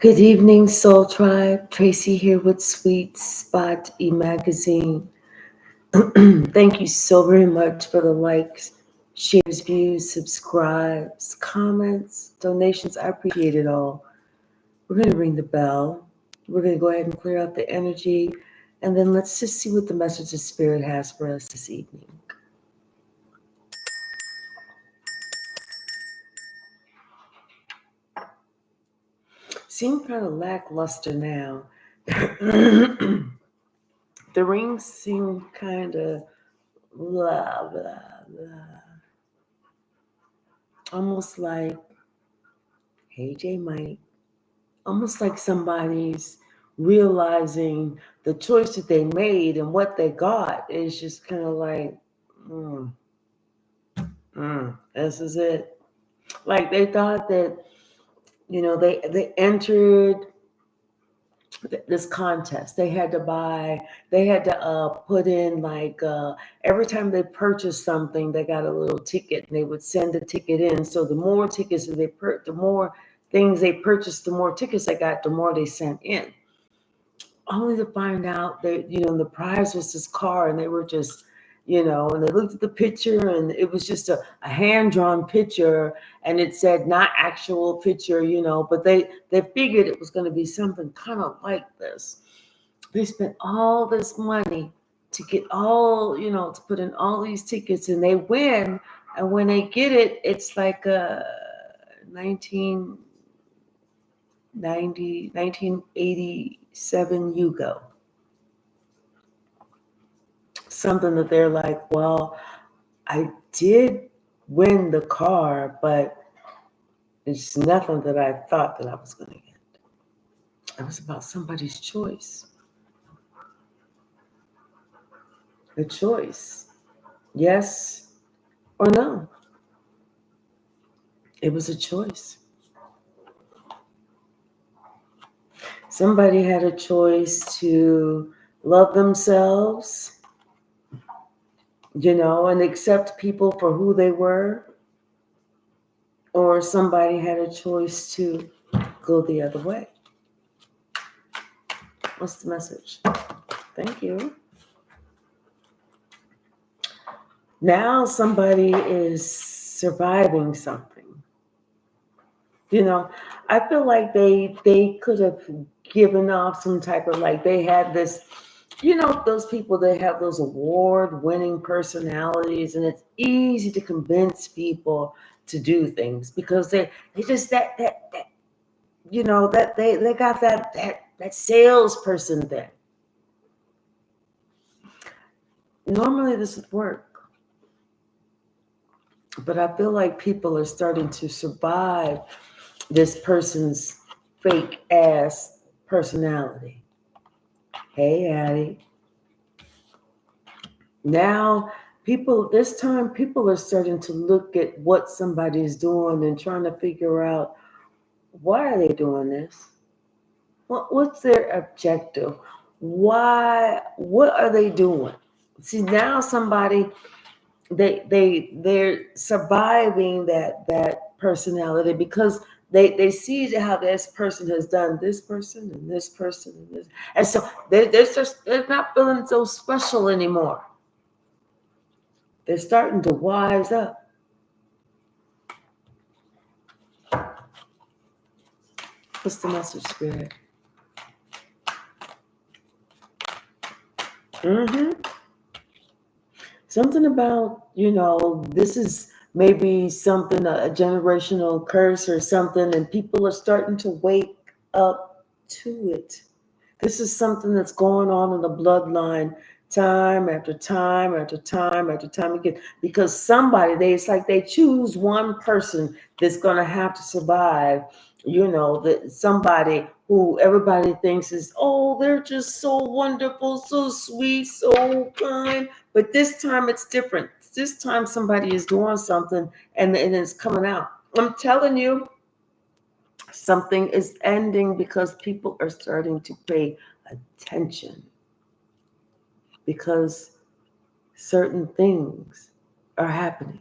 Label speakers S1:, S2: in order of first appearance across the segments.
S1: Good evening, Soul Tribe. Tracy here with Sweet Spot e-magazine. Thank you so very much for the likes, shares, views, subscribes, comments, donations. I appreciate it all. We're going to ring the bell. We're going to go ahead and clear out the energy. And then let's just see what the message of Spirit has for us this evening. Seem kind of lackluster now. The rings seem kind of blah, blah, blah. Almost like, hey, J Mike, almost like somebody's realizing the choice that they made and what they got is just kind of like, this is it. Like they thought that, they entered this contest. They had to put in like every time they purchased something, they got a little ticket and they would send a ticket in. So the more tickets that the more things they purchased, the more tickets they got, the more they sent in. Only to find out that, the prize was this car, and they were just, and they looked at the picture and it was just a hand-drawn picture, and it said not actual picture, but they figured it was going to be something kind of like this. They spent all this money to get to put in all these tickets, and they win. And when they get it, it's like a 1987 Yugo. Something that they're like, well, I did win the car, but it's nothing that I thought that I was going to get. It was about somebody's choice. A choice. Yes or no. It was a choice. Somebody had a choice to love themselves, and accept people for who they were. Or somebody had a choice to go the other way. What's the message? Thank you. Now somebody is surviving something. I feel like they could have given off some type of, like, they had this, those people that have those award-winning personalities, and it's easy to convince people to do things because they just that they got that salesperson thing. Normally this would work, but I feel like people are starting to survive this person's fake ass personality. Hey, Addie. Now, people are starting to look at what somebody's doing and trying to figure out, why are they doing this? What's their objective? What are they doing? See, now somebody, they're surviving that personality because they see how this person has done this person and this person and this, and so they're not feeling so special anymore. They're starting to wise up. What's the message, Spirit? Something about, this is maybe something, a generational curse or something, and people are starting to wake up to it. This is something that's going on in the bloodline time after time after time after time again, because it's like they choose one person that's going to have to survive, that somebody who everybody thinks is, oh, they're just so wonderful, so sweet, so kind. But this time it's different. This time somebody is doing something and it's coming out. I'm telling you, something is ending because people are starting to pay attention, because certain things are happening.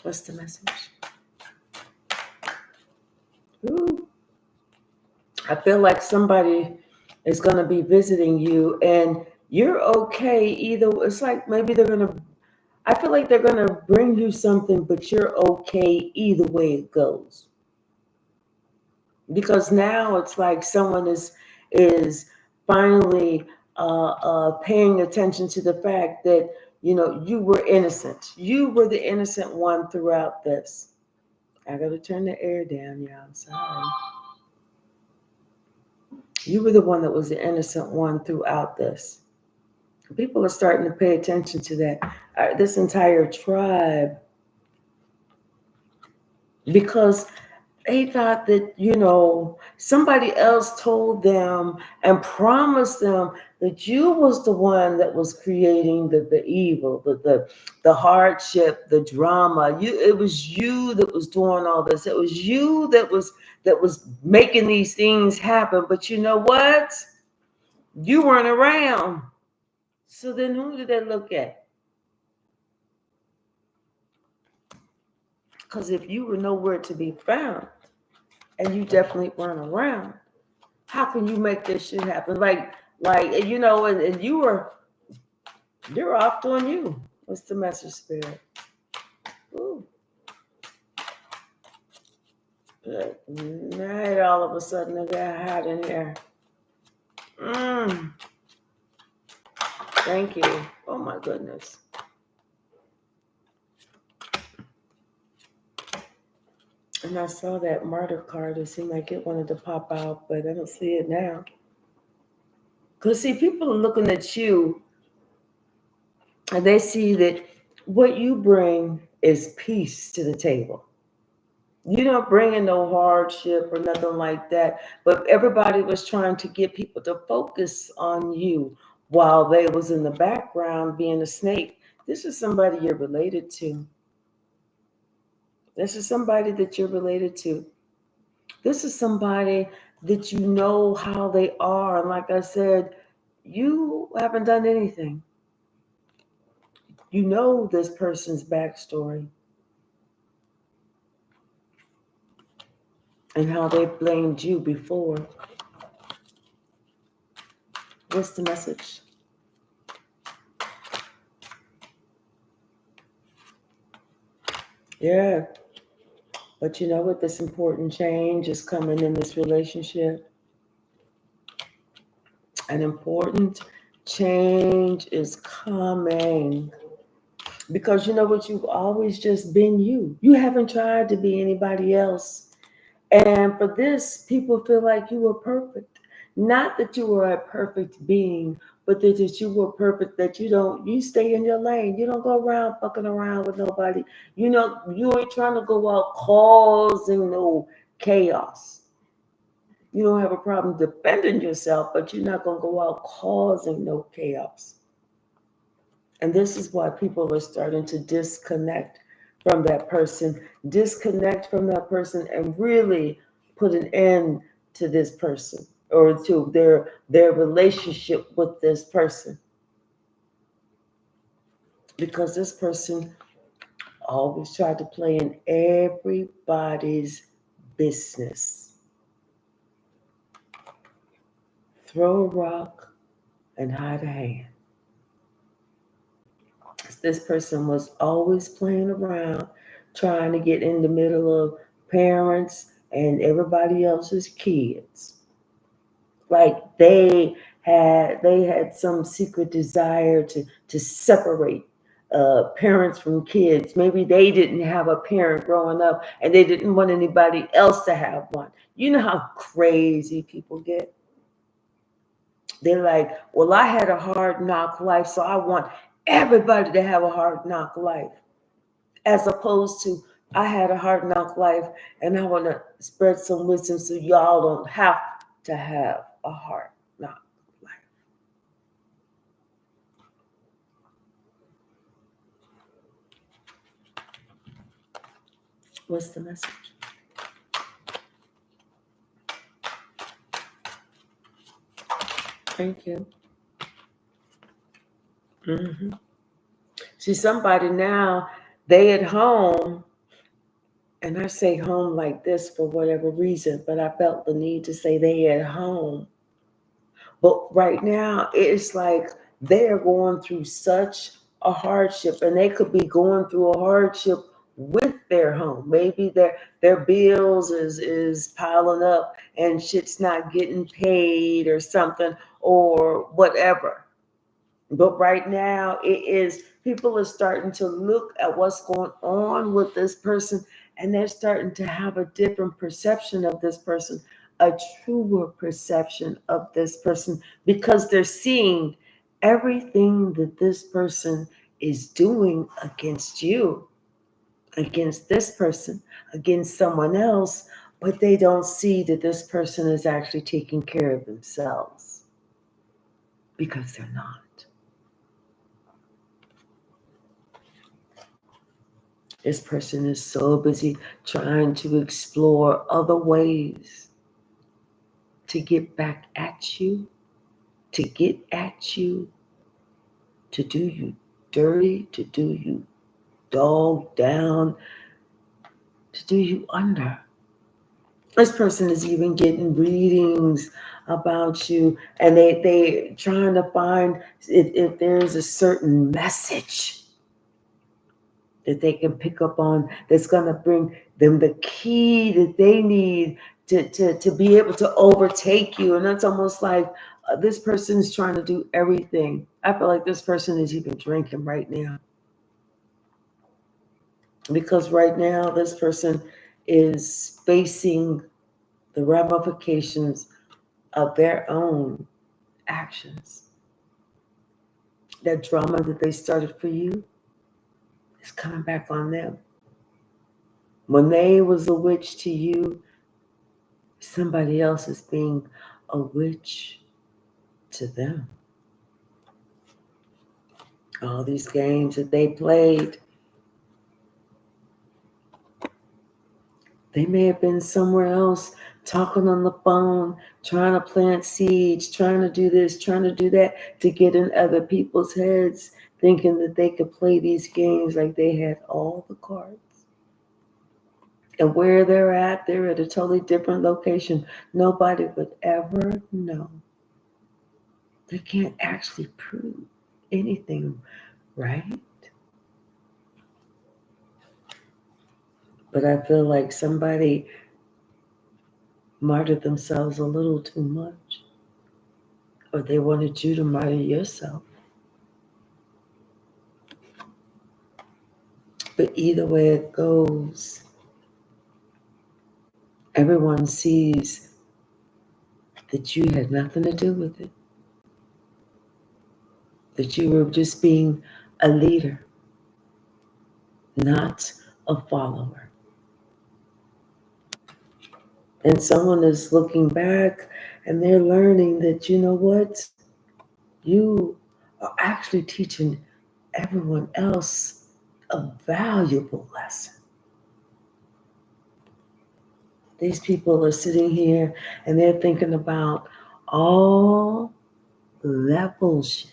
S1: What's the message? Ooh. I feel like somebody is going to be visiting you and you're okay either. It's like maybe they're going to, I feel like they're going to bring you something, but you're okay either way it goes. Because now it's like someone is finally paying attention to the fact that, you know, you were innocent. You were the innocent one throughout this. I got to turn the air down, y'all. Sorry. You were the one that was the innocent one throughout this. People are starting to pay attention to that. This entire tribe, because they thought that, you know, somebody else told them and promised them that you was the one that was creating the evil, the hardship, the drama. It was you that was doing all this. It was you that was making these things happen. But you know what? You weren't around. So then who did they look at? Because if you were nowhere to be found and you definitely weren't around, how can you make this shit happen? Like you know, and you're off doing you. What's the message, Spirit? Ooh. But night, all of a sudden it got hot in here. Thank you. Oh my goodness. And I saw that martyr card. It seemed like it wanted to pop out, but I don't see it now. Because see, people are looking at you and they see that what you bring is peace to the table. You're not bringing no hardship or nothing like that, but everybody was trying to get people to focus on you while they was in the background being a snake. This is somebody you're related to. This is somebody that you're related to. This is somebody that you know how they are. And like I said, you haven't done anything. You know this person's backstory and how they blamed you before. What's the message? Yeah. But you know what? This important change is coming in this relationship. An important change is coming. Because you know what? You've always just been you. You haven't tried to be anybody else. And for this, people feel like you were perfect. Not that you were a perfect being, but that you were perfect, that you stay in your lane. You don't go around fucking around with nobody. You know, you ain't trying to go out causing no chaos. You don't have a problem defending yourself, but you're not going to go out causing no chaos. And this is why people are starting to disconnect from that person, and really put an end to this person or to their relationship with this person. Because this person always tried to play in everybody's business. Throw a rock and hide a hand. This person was always playing around, trying to get in the middle of parents and everybody else's kids. Like they had some secret desire to separate parents from kids. Maybe they didn't have a parent growing up and they didn't want anybody else to have one. You know how crazy people get? They're like, well, I had a hard knock life, so I want everybody to have a hard knock life. As opposed to, I had a hard knock life and I want to spread some wisdom so y'all don't have to have a hard knock life. What's the message? Thank you. See, somebody now, they at home And I say home like this for whatever reason, but I felt the need to say they at home. But right now, it's like they're going through such a hardship, and they could be going through a hardship with their home. Maybe their bills is piling up and shit's not getting paid or something or whatever. But right now, it is people are starting to look at what's going on with this person, and they're starting to have a different perception of this person, a truer perception of this person, because they're seeing everything that this person is doing against you, against this person, against someone else, but they don't see that this person is actually taking care of themselves because they're not. This person is so busy trying to explore other ways to get back at you, to get at you, to do you dirty, to do you dog down, to do you under. This person is even getting readings about you, and they trying to find if there's a certain message that they can pick up on that's going to bring them the key that they need to be able to overtake you. And that's almost like this person is trying to do everything. I feel like this person is even drinking right now. Because right now, this person is facing the ramifications of their own actions. That drama that they started for you is coming back on them. When they was a witch to you, somebody else is being a witch to them. All these games that they played, they may have been somewhere else talking on the phone, trying to plant seeds, trying to do this, trying to do that to get in other people's heads, thinking that they could play these games like they had all the cards. And where they're at a totally different location. Nobody would ever know. They can't actually prove anything, right? But I feel like somebody martyred themselves a little too much. Or they wanted you to martyr yourself. But either way it goes, everyone sees that you had nothing to do with it. That you were just being a leader, not a follower. And someone is looking back and they're learning that, you know what? You are actually teaching everyone else a valuable lesson. These people are sitting here and they're thinking about all that bullshit,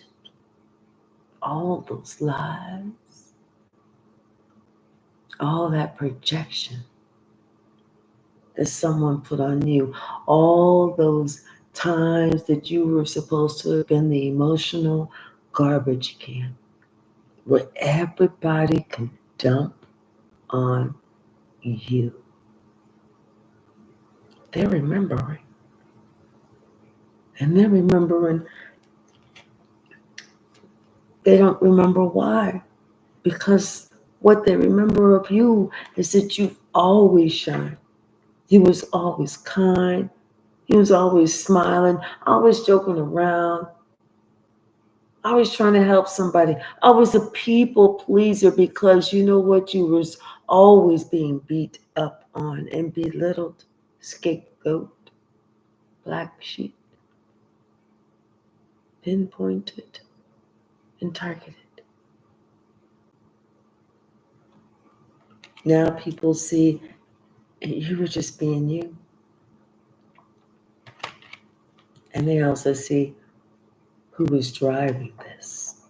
S1: all those lies, all that projection that someone put on you, all those times that you were supposed to have been the emotional garbage can where everybody can dump on you. They're remembering. And they're remembering, they don't remember why. Because what they remember of you is that you've always shined. You was always kind. You was always smiling, always joking around, always trying to help somebody. I was a people pleaser because you know what? You was always being beat up on and belittled, scapegoat, black sheep, pinpointed and targeted. Now people see you were just being you. And they also see who was driving this.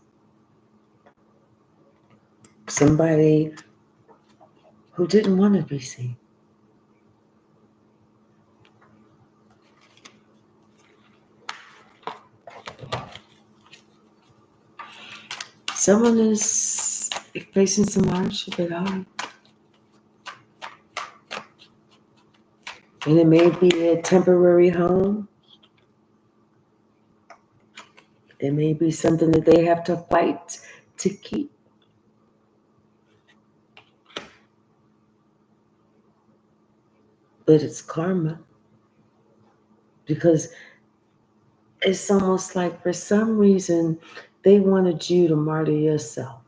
S1: Somebody who didn't want to be seen. Someone is facing some hardship at home. And it may be a temporary home. It may be something that they have to fight to keep. But it's karma. Because it's almost like for some reason they wanted you to martyr yourself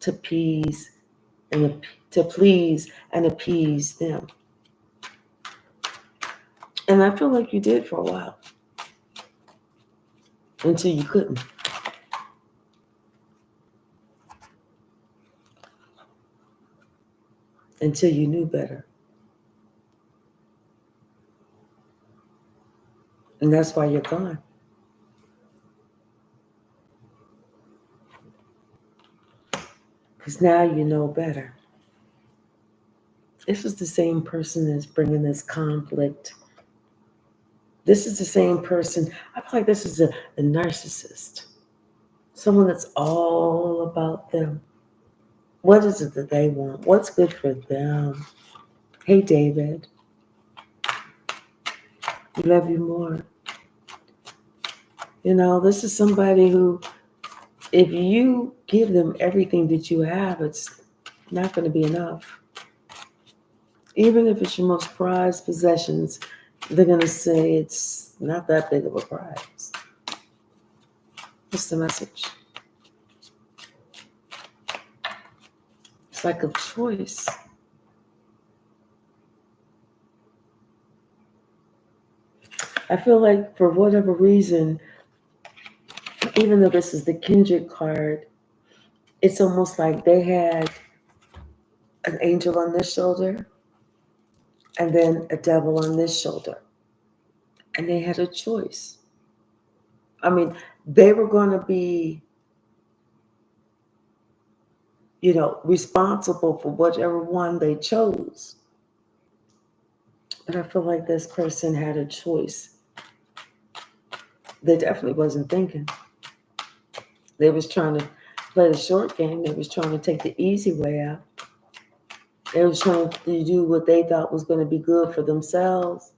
S1: to please and appease them. And I feel like you did for a while. Until you couldn't. Until you knew better. And that's why you're gone. Because now you know better. This is the same person that's bringing this conflict. This is the same person. I feel like this is a narcissist. Someone that's all about them. What is it that they want? What's good for them? Hey, David. We love you more. You know, this is somebody who, if you give them everything that you have, it's not going to be enough. Even if it's your most prized possessions, they're going to say it's not that big of a prize. What's the message? It's like a choice. I feel like for whatever reason, even though this is the kindred card, it's almost like they had an angel on this shoulder and then a devil on this shoulder. And they had a choice. I mean, they were going to be, responsible for whichever one they chose. But I feel like this person had a choice. They definitely wasn't thinking. They was trying to play the short game. They was trying to take the easy way out. They was trying to do what they thought was going to be good for themselves.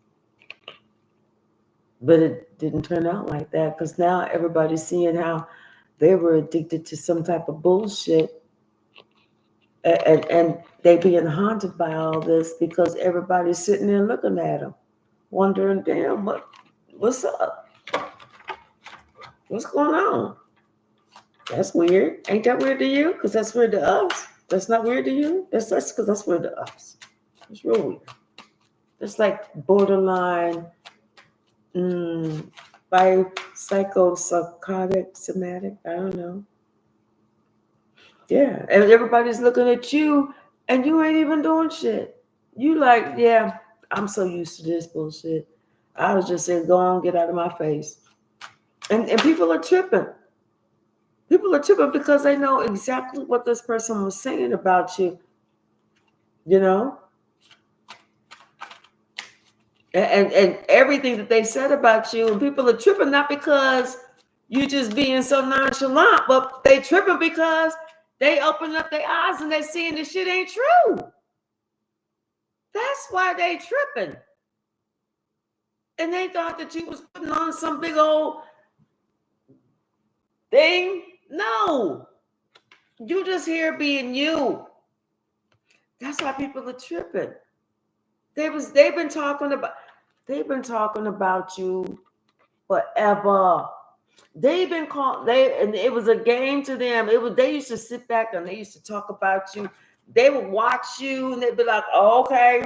S1: But it didn't turn out like that, because now everybody's seeing how they were addicted to some type of bullshit. And they being haunted by all this because everybody's sitting there looking at them, wondering, damn, what's up? What's going on? That's weird. Ain't that weird to you? Because that's weird to us. That's not weird to you? That's because that's weird to us. It's real weird. It's like borderline by psychotic, somatic, I don't know. Yeah, and everybody's looking at you and you ain't even doing shit. You like, yeah, I'm so used to this bullshit. I was just saying, go on, get out of my face. And people are tripping. People are tripping because they know exactly what this person was saying about you. You know? And everything that they said about you, and people are tripping not because you just being so nonchalant, but they tripping because they open up their eyes and they seeing this shit ain't true. That's why they tripping. And they thought that you was putting on some big old thing. No. You just here being you. That's why people are tripping. They've been talking about you forever. They've been called, and it was a game to them. They used to sit back and they used to talk about you. They would watch you and they'd be like, oh, okay,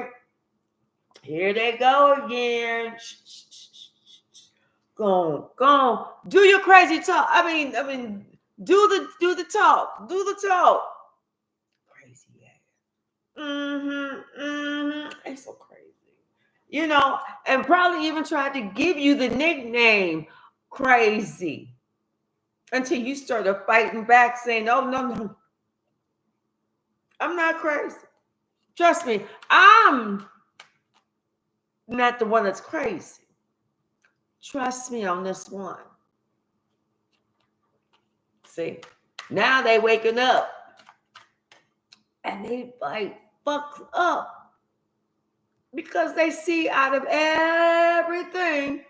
S1: here they go again. Go on. Do your crazy talk. I mean, do the talk. Do the talk. Crazy ass. It's so crazy. And probably even tried to give you the nickname Crazy until you started fighting back saying, oh, no, I'm not crazy. Trust me, I'm not the one that's crazy. Trust me on this one. See, now they waking up and they like fucked up because they see out of everything,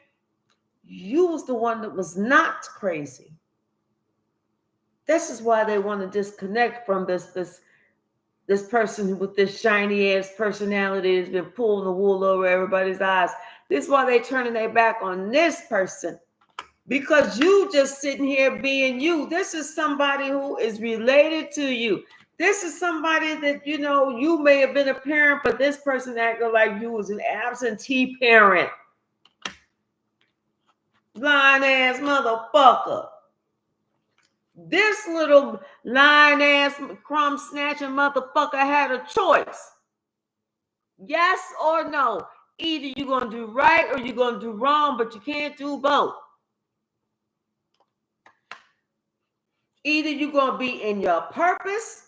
S1: you was the one that was not crazy. This is why they want to disconnect from this person with this shiny ass personality that's been pulling the wool over everybody's eyes. This is why they turning their back on this person. Because you just sitting here being you. This is somebody who is related to you. This is somebody that, you may have been a parent, but this person acted like you was an absentee parent. Blind ass motherfucker. This little lying ass crumb snatching motherfucker had a choice. Yes or no. Either you're going to do right or you're going to do wrong, but you can't do both. Either you're going to be in your purpose,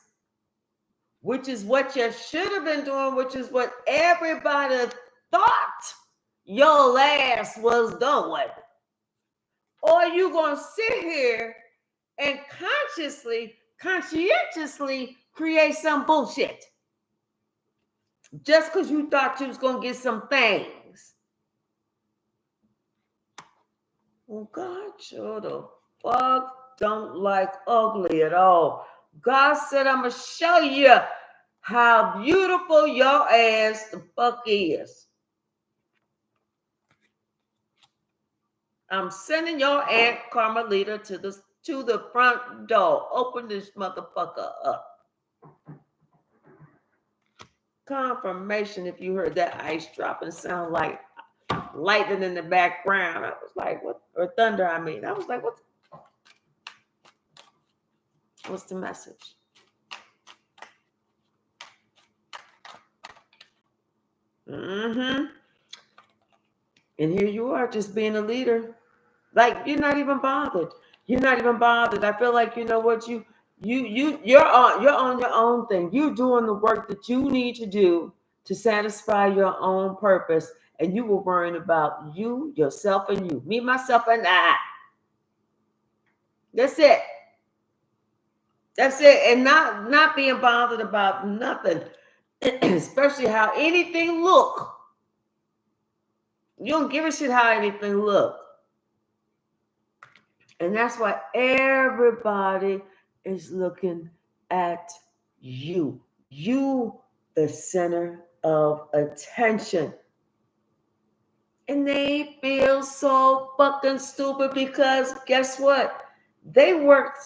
S1: which is what you should have been doing, which is what everybody thought your ass was doing. Or you're going to sit here and conscientiously create some bullshit. Just because you thought you was going to get some things. Well, God sure the fuck don't like ugly at all. God said, I'm going to show you how beautiful your ass the fuck is. I'm sending your Aunt Carmelita to the front door. Open this motherfucker up. Confirmation if you heard that ice dropping sound like lightning in the background. I was like, what? Or thunder, I mean. I was like, what's the message? And here you are just being a leader. Like, you're not even bothered. You're not even bothered. I feel like, you know what, you're on your own thing. You're doing the work that you need to do to satisfy your own purpose. And you were worrying about you, yourself, and you. Me, myself, and I. That's it. That's it. And not being bothered about nothing. Especially how anything look. You don't give a shit how anything look. And that's why everybody is looking at you. You, the center of attention. And they feel so fucking stupid because guess what? They worked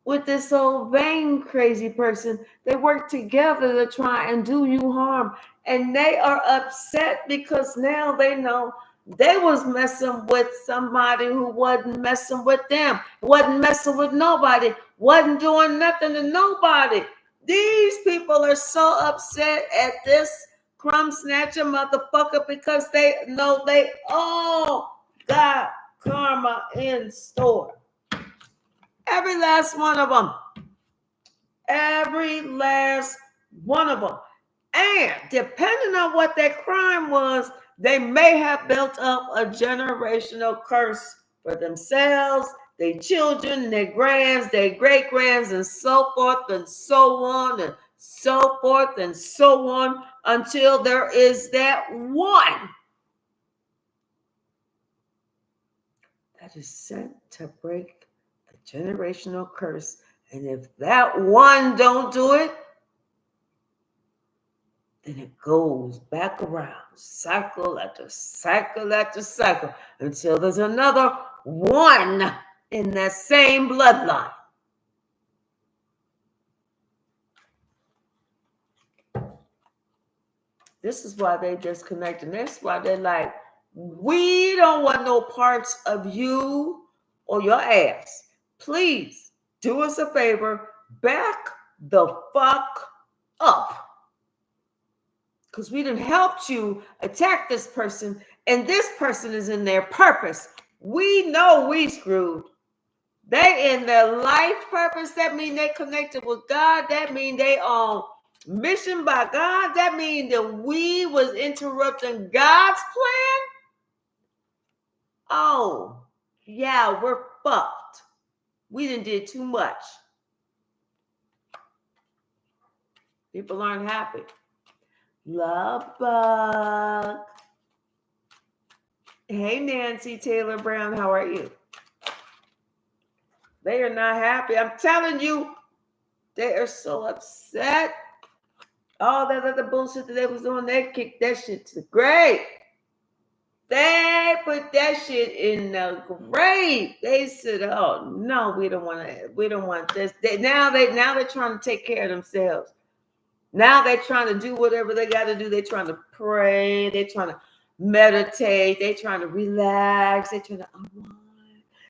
S1: with this old vain crazy person. They worked together to try and do you harm. And they are upset because now they know they was messing with somebody who wasn't messing with them, wasn't messing with nobody, wasn't doing nothing to nobody. These people are so upset at this crumb snatcher motherfucker because they know they all got karma in store. Every last one of them. Every last one of them. And depending on what their crime was, they may have built up a generational curse for themselves, their children, their grands, their great-grands, and so forth and so on and so forth and so on until there is that one that is sent to break the generational curse. And if that one don't do it, then it goes back around, cycle after cycle after cycle, until there's another one in that same bloodline. This is why they disconnect, and that's why they're like, we don't want no parts of you or your ass. Please do us a favor, back the fuck up. Because we done helped you attack this person, and this person is in their purpose. We know we screwed. They in their life purpose. That mean they connected with God. That mean they on Mission by God, that means that we was interrupting God's plan? Oh, yeah, we're fucked. We done did too much. People aren't happy. Love bug. Hey, Nancy Taylor Brown, how are you? They are not happy. I'm telling you, they are so upset. All that other bullshit that they was doing, they kicked that shit to the grave. They put that shit in the grave. They said, "Oh no, we don't want this." Now they're trying to take care of themselves. Now they're trying to do whatever they got to do. They're trying to pray. They're trying to meditate. They're trying to relax. They're trying to unwind.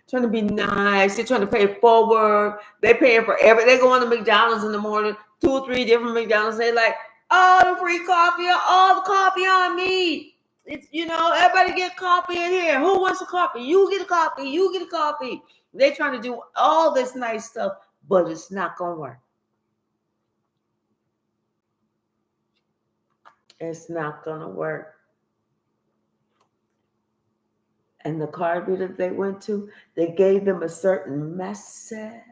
S1: Trying to be nice. They're trying to pay it forward. They're paying for everything. They go on to McDonald's in the morning, 2 or 3 different McDonald's. They like, all the free coffee, all the coffee on me. It's, everybody get coffee in here. Who wants a coffee? You get a coffee. You get a coffee. They're trying to do all this nice stuff, but it's not going to work. It's not going to work. And the card reader they went to, they gave them a certain message.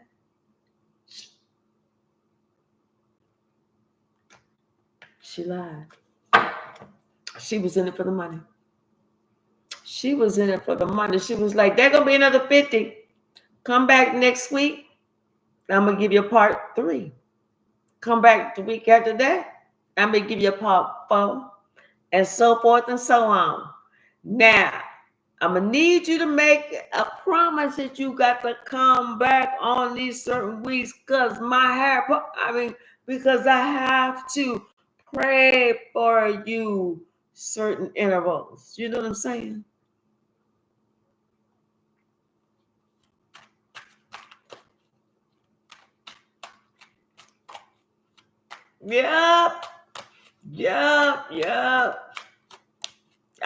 S1: She lied. She was in it for the money. She was in it for the money. She was like, there's going to be another 50. Come back next week. I'm going to give you part 3. Come back the week after that. I'm going to give you part 4. And so forth and so on. Now, I'm going to need you to make a promise that you got to come back on these certain weeks because because I have to pray for you certain intervals. You know what I'm saying? Yep.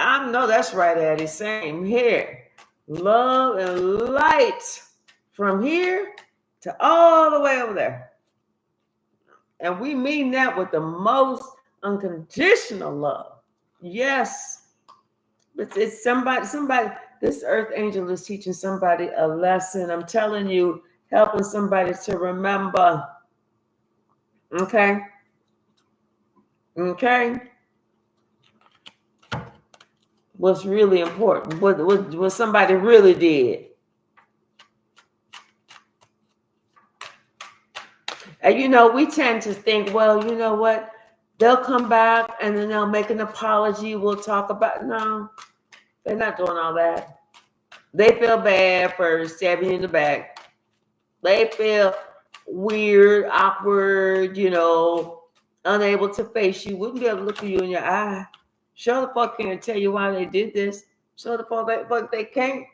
S1: I know that's right, Addie. Same here. Love and light from here to all the way over there. And we mean that with the most unconditional love. Yes. But it's somebody, this earth angel is teaching somebody a lesson. I'm telling you, helping somebody to remember. Okay? What's really important, what somebody really did. And we tend to think, well, you know what? They'll come back and then they'll make an apology. We'll talk about No, they're not doing all that. They feel bad for stabbing you in the back. They feel weird, awkward, unable to face you, wouldn't be able to look you in your eye. Show the fuck can't tell you why they did this. Show the fuck they can't